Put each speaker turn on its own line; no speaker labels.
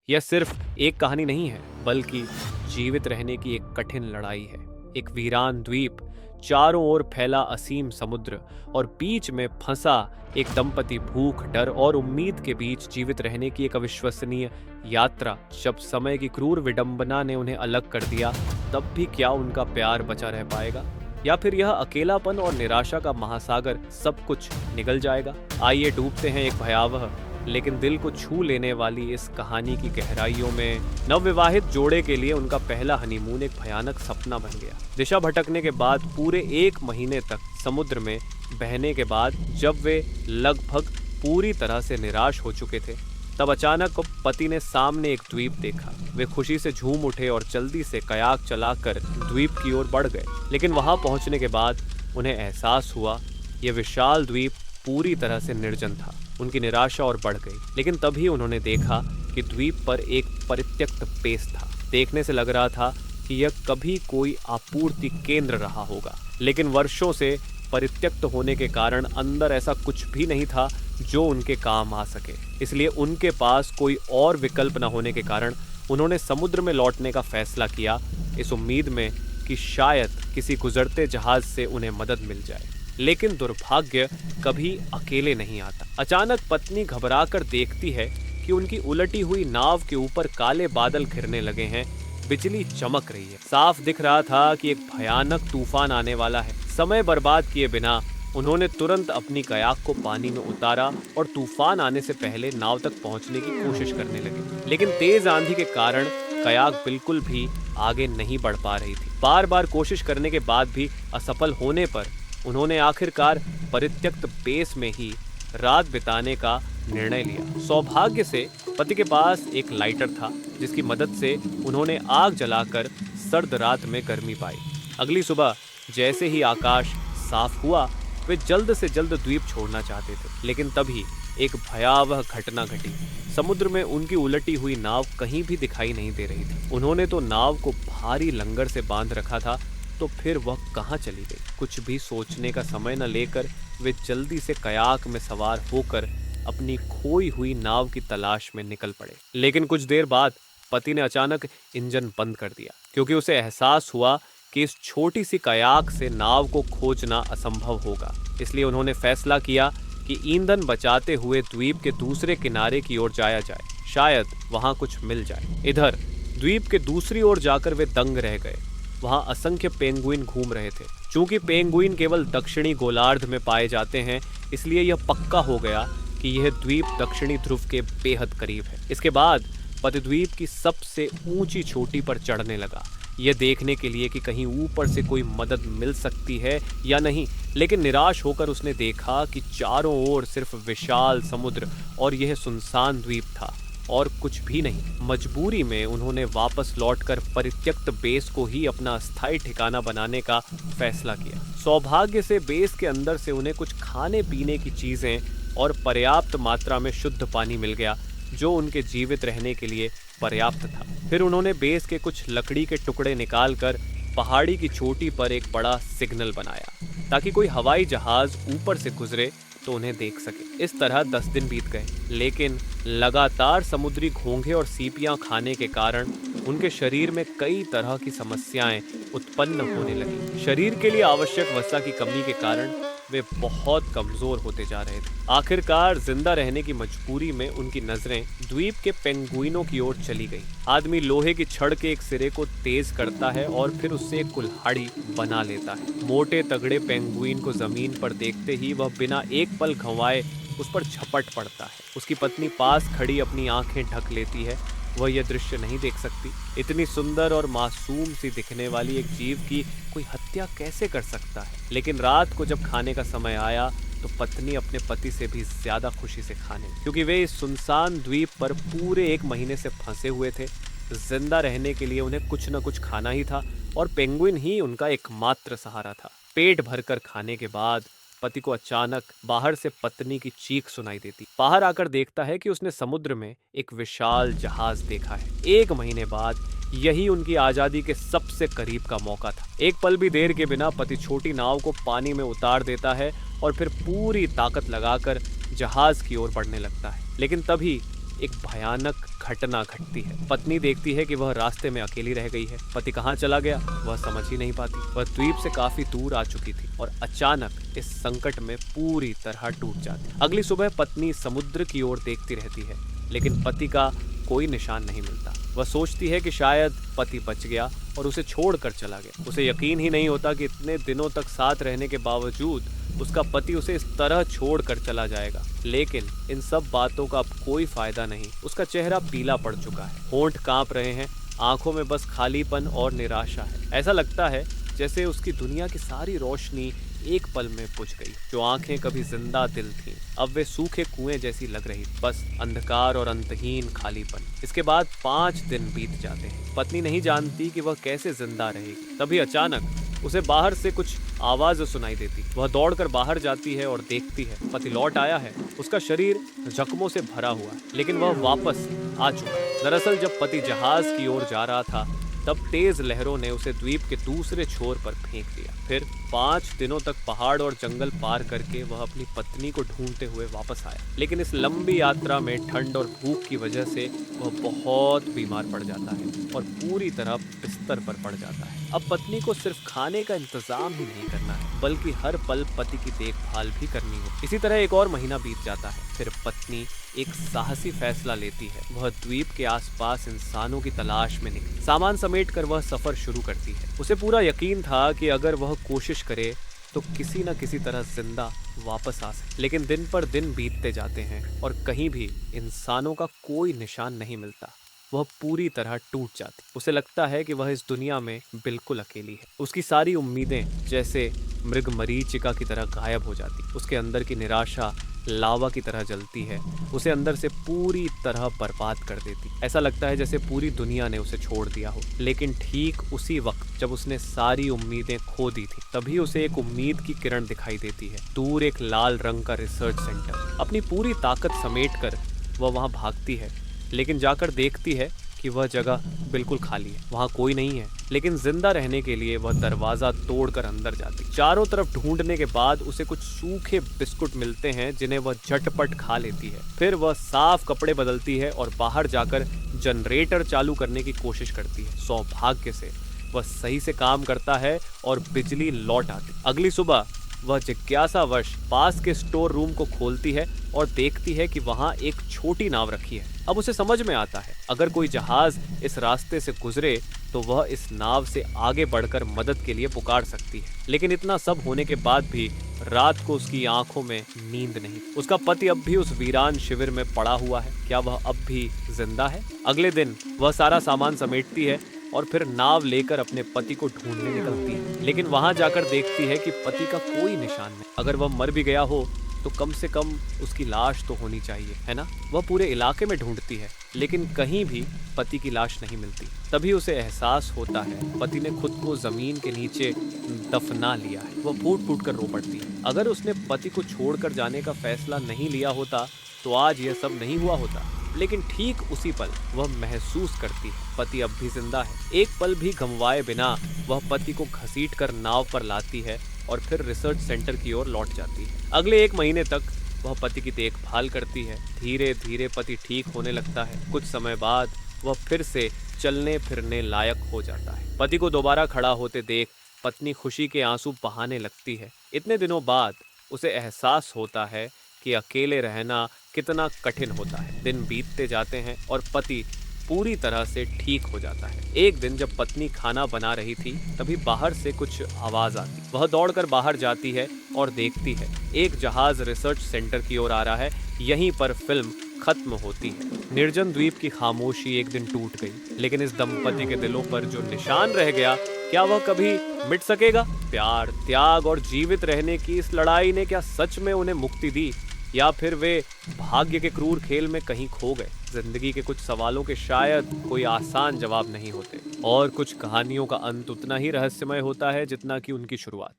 यह सिर्फ एक कहानी नहीं है, बल्कि जीवित रहने की एक कठिन लड़ाई है। एक वीरान द्वीप, चारों ओर फैला असीम समुद्र और बीच में फंसा एक दंपति भूख, डर और उम्मीद के बीच जीवित रहने की एक अविश्वसनीय यात्रा। जब समय की क्रूर विडंबना ने उन्हें अलग कर दिया, तब भी क्या उनका प्यार बचा रह पाएगा, या फिर यह अकेलापन और निराशा का महासागर सब कुछ निगल जाएगा। आइए डूबते हैं एक भयावह लेकिन दिल को छू लेने वाली इस कहानी की गहराइयों में। नवविवाहित जोड़े के लिए उनका पहला हनीमून एक भयानक सपना बन गया। दिशा भटकने के बाद पूरे 1 महीने तक समुद्र में बहने के बाद जब वे लगभग पूरी तरह से निराश हो चुके थे, तब अचानक पति ने सामने एक द्वीप देखा। वे खुशी से झूम उठे और जल्दी से कयाक चलाकर द्वीप की ओर बढ़ गए। लेकिन वहां पहुंचने के बाद उन्हें एहसास हुआ, यह विशाल द्वीप पूरी तरह से निर्जन था। उनकी निराशा और बढ़ गई। लेकिन तभी उन्होंने देखा कि द्वीप पर एक परित्यक्त बेस था। देखने से लग रहा था कि यह कभी कोई आपूर्ति केंद्र रहा होगा, लेकिन वर्षों से परित्यक्त होने के कारण अंदर ऐसा कुछ भी नहीं था जो उनके काम आ सके। इसलिए उनके पास कोई और विकल्प न होने के कारण उन्होंने समुद्र में लौटने का फैसला किया, इस उम्मीद में कि शायद किसी गुजरते जहाज से उन्हें मदद मिल जाए। लेकिन दुर्भाग्य कभी अकेले नहीं आता। अचानक पत्नी घबराकर देखती है कि उनकी उलटी हुई नाव के ऊपर काले बादल घिरने लगे हैं, बिजली चमक रही है। साफ दिख रहा था कि एक भयानक तूफान आने वाला है। समय बर्बाद किए बिना उन्होंने तुरंत अपनी कयाक को पानी में उतारा और तूफान आने से पहले नाव तक पहुंचने की कोशिश करने लगे। लेकिन तेज आंधी के कारण कयाक बिल्कुल भी आगे नहीं बढ़ पा रही थी। बार बार कोशिश करने के बाद भी असफल होने पर उन्होंने आखिरकार परित्यक्त बेस में ही रात बिताने का निर्णय लिया। सौभाग्य से पति के पास एक लाइटर था, जिसकी मदद से उन्होंने आग जलाकर सर्द रात में गर्मी पाई। अगली सुबह जैसे ही आकाश साफ हुआ, वे जल्द से जल्द द्वीप छोड़ना चाहते थे। लेकिन तभी एक भयावह घटना घटी। समुद्र में उनकी उलटी हुई नाव कहीं भी दिखाई नहीं दे रही थी। उन्होंने तो नाव को भारी लंगर से बांध रखा था, तो फिर वह कहाँ चली गई? कुछ भी सोचने का समय न लेकर वे जल्दी से कयाक में सवार होकर अपनी खोई हुई नाव की तलाश में निकल पड़े। लेकिन कुछ देर बाद पति ने अचानक इंजन बंद कर दिया, क्योंकि उसे एहसास हुआ कि इस छोटी सी कयाक से नाव को खोजना असंभव होगा। इसलिए उन्होंने फैसला किया कि ईंधन बचाते हुए द्वीप के दूसरे किनारे की ओर जाया जाए, शायद वहां कुछ मिल जाए। इधर द्वीप के दूसरी ओर जाकर वे दंग रह गए। वहां असंख्य पेंगुइन घूम रहे थे। चूंकि पेंगुइन केवल दक्षिणी गोलार्ध में पाए जाते हैं, इसलिए यह पक्का हो गया कि यह द्वीप दक्षिणी ध्रुव के बेहद करीब है। इसके बाद पति द्वीप की सबसे ऊंची चोटी पर चढ़ने लगा, यह देखने के लिए कि कहीं ऊपर से कोई मदद मिल सकती है या नहीं। लेकिन निराश होकर उसने देखा कि चारों ओर सिर्फ विशाल समुद्र और यह सुनसान द्वीप था, और कुछ भी नहीं। मजबूरी में उन्होंने वापस लौटकर परित्यक्त बेस को ही अपना अस्थायी ठिकाना बनाने का फैसला किया। सौभाग्य से बेस के अंदर से उन्हें कुछ खाने पीने की चीजें और पर्याप्त मात्रा में शुद्ध पानी मिल गया, जो उनके जीवित रहने के लिए पर्याप्त था। फिर उन्होंने बेस के कुछ लकड़ी के टुकड़े निकालकर पहाड़ी की चोटी पर एक बड़ा सिग्नल बनाया, ताकि कोई हवाई जहाज ऊपर से गुजरे तो उन्हें देख सके। इस तरह 10 दिन बीत गए, लेकिन लगातार समुद्री घोंघे और सीपियां खाने के कारण उनके शरीर में कई तरह की समस्याएं उत्पन्न होने लगी। शरीर के लिए आवश्यक वसा की कमी के कारण वे बहुत कमजोर होते जा रहे थे। आखिरकार जिंदा रहने की मजबूरी में उनकी नजरें द्वीप के पेंगुइनों की ओर चली गई। आदमी लोहे की छड़ के एक सिरे को तेज करता है और फिर उससे एक कुल्हाड़ी बना लेता है। मोटे तगड़े पेंगुइन को जमीन पर देखते ही वह बिना एक पल गंवाए उस पर झपट पड़ता है। उसकी पत्नी पास खड़ी अपनी आंखें ढक लेती है। वह यह दृश्य नहीं देख सकती। इतनी सुंदर और मासूम सी दिखने वाली एक जीव की कोई हत्या कैसे कर सकता है? लेकिन रात को जब खाने का समय आया, तो पत्नी अपने पति से भी ज्यादा खुशी से खाने, क्योंकि वे इस सुनसान द्वीप पर पूरे 1 महीने से फंसे हुए थे। जिंदा रहने के लिए उन्हें कुछ न कुछ खाना ही था, और पेंगुइन ही उनका एकमात्र सहारा था। पेट भरकर खाने के बाद पति को अचानक बाहर से पत्नी की चीख सुनाई देती। बाहर आकर देखता है कि उसने समुद्र में एक विशाल जहाज देखा है। 1 महीने बाद यही उनकी आजादी के सबसे करीब का मौका था। एक पल भी देर के बिना पति छोटी नाव को पानी में उतार देता है और फिर पूरी ताकत लगाकर जहाज की ओर बढ़ने लगता है। लेकिन तभी एक भयानक घटना घटती है। पत्नी देखती है कि वह रास्ते में अकेली रह गई है। पति कहाँ चला गया वह समझ ही नहीं पाती। वह द्वीप से काफी दूर आ चुकी थी और अचानक इस संकट में पूरी तरह टूट जाती। अगली सुबह पत्नी समुद्र की ओर देखती रहती है, लेकिन पति का कोई निशान नहीं मिलता। वह सोचती है कि शायद पति बच गया और उसे छोड़कर चला गया। उसे यकीन ही नहीं होता कि इतने दिनों तक साथ रहने के बावजूद उसका पति उसे इस तरह छोड़कर चला जाएगा। लेकिन इन सब बातों का अब कोई फायदा नहीं। उसका चेहरा पीला पड़ चुका है, होंठ कांप रहे हैं, आंखों में बस खालीपन और निराशा है। ऐसा लगता है जैसे उसकी दुनिया की सारी रोशनी एक पल में बुझ गई। जो आंखें कभी जिंदा दिल थीं, अब वे सूखे कुएं जैसी लग रही। बस अंधकार और अंतहीन खालीपन। इसके बाद 5 दिन बीत जाते हैं। पत्नी नहीं जानती कि वह कैसे जिंदा रहेगी। तभी अचानक उसे बाहर से कुछ आवाज सुनाई देती। वह दौड़कर बाहर जाती है और देखती है पति लौट आया है। उसका शरीर जख्मों से भरा हुआ है, लेकिन वह वापस आ चुका है। दरअसल जब पति जहाज की ओर जा रहा था, तब तेज लहरों ने उसे द्वीप के दूसरे छोर पर फेंक दिया। फिर 5 दिनों तक पहाड़ और जंगल पार करके वह अपनी पत्नी को ढूंढते हुए वापस आया। लेकिन इस लंबी यात्रा में ठंड और भूख की वजह से वह बहुत बीमार पड़ जाता है और पूरी तरह बिस्तर पर पड़ जाता है। अब पत्नी को सिर्फ खाने का इंतजाम ही नहीं करना है, बल्कि हर पल पति की देखभाल भी करनी हो। इसी तरह एक और महीना बीत जाता है। फिर पत्नी एक साहसी फैसला लेती है। वह द्वीप के आसपास इंसानों की तलाश में निकली। सामान समेट कर वह सफर शुरू करती है। उसे पूरा यकीन था कि अगर वह कोशिश करे तो किसी न किसी तरह जिंदा वापस आ सके। लेकिन दिन पर दिन बीतते जाते हैं और कहीं भी इंसानों का कोई निशान नहीं मिलता। वह पूरी तरह टूट जाती। उसे लगता है कि वह इस दुनिया में बिल्कुल अकेली है। उसकी सारी उम्मीदें जैसे मृग मरीचिका की तरह गायब हो जाती। उसके अंदर की निराशा लावा की तरह जलती है, उसे अंदर से पूरी तरह बर्बाद कर देती। ऐसा लगता है जैसे पूरी दुनिया ने उसे छोड़ दिया हो। लेकिन ठीक उसी वक्त जब उसने सारी उम्मीदें खो दी थी, तभी उसे एक उम्मीद की किरण दिखाई देती है। दूर एक लाल रंग का रिसर्च सेंटर। अपनी पूरी ताकत समेटकर वह वहां भागती है, लेकिन जाकर देखती है कि वह जगह बिल्कुल खाली है। वहाँ कोई नहीं है। लेकिन जिंदा रहने के लिए वह दरवाजा तोड़कर अंदर जाती। चारों तरफ ढूंढने के बाद उसे कुछ सूखे बिस्कुट मिलते हैं, जिन्हें वह झटपट खा लेती है। फिर वह साफ कपड़े बदलती है और बाहर जाकर जनरेटर चालू करने की कोशिश करती है। सौभाग्य से वह सही से काम करता है और बिजली लौट आती। अगली सुबह वह जिज्ञासावश पास के स्टोर रूम को खोलती है और देखती है कि वहाँ एक छोटी नाव रखी है। अब उसे समझ में आता है, अगर कोई जहाज इस रास्ते से गुजरे तो वह इस नाव से आगे बढ़कर मदद के लिए पुकार सकती है। लेकिन इतना सब होने के बाद भी रात को उसकी आंखों में नींद नहीं। उसका पति अब भी उस वीरान शिविर में पड़ा हुआ है। क्या वह अब भी जिंदा है? अगले दिन वह सारा सामान समेटती है और फिर नाव लेकर अपने पति को ढूंढने निकलती है। लेकिन वहां जाकर देखती है कि पति का कोई निशान नहीं। अगर वह मर भी गया हो तो कम से कम उसकी लाश तो होनी चाहिए, है ना? वह पूरे इलाके में ढूंढती है, लेकिन कहीं भी पति की लाश नहीं मिलती। तभी उसे एहसास होता है पति ने खुद को जमीन के नीचे दफना लिया है। वह फूट फूट कर रो पड़ती है। अगर उसने पति को छोड़कर जाने का फैसला नहीं लिया होता तो आज यह सब नहीं हुआ होता। लेकिन ठीक उसी पल वह महसूस करती है पति अब भी जिंदा है। एक पल भी गंवाए बिना वह पति को घसीटकर नाव पर लाती है और फिर रिसर्च सेंटर की ओर लौट जाती है। अगले 1 महीने तक वह पति की देखभाल करती है। धीरे धीरे पति ठीक होने लगता है। कुछ समय बाद वह फिर से चलने फिरने लायक हो जाता है। पति को दोबारा खड़ा होते देख पत्नी खुशी के आंसू बहाने लगती है। इतने दिनों बाद उसे एहसास होता है कि अकेले रहना कितना कठिन होता है। दिन बीतते जाते हैं और पति पूरी तरह से ठीक हो जाता है। एक दिन जब पत्नी खाना बना रही थी, तभी बाहर से कुछ आवाज आती। वह दौड़कर बाहर जाती है और देखती है एक जहाज रिसर्च सेंटर की ओर आ रहा है। यहीं पर फिल्म खत्म होती है। निर्जन द्वीप की खामोशी एक दिन टूट गई, लेकिन इस दंपति के दिलों पर जो निशान रह गया, क्या वह कभी मिट सकेगा? प्यार, त्याग और जीवित रहने की इस लड़ाई ने क्या सच में उन्हें मुक्ति दी, या फिर वे भाग्य के क्रूर खेल में कहीं खो गए? जिंदगी के कुछ सवालों के शायद कोई आसान जवाब नहीं होते, और कुछ कहानियों का अंत उतना ही रहस्यमय होता है जितना कि उनकी शुरुआत।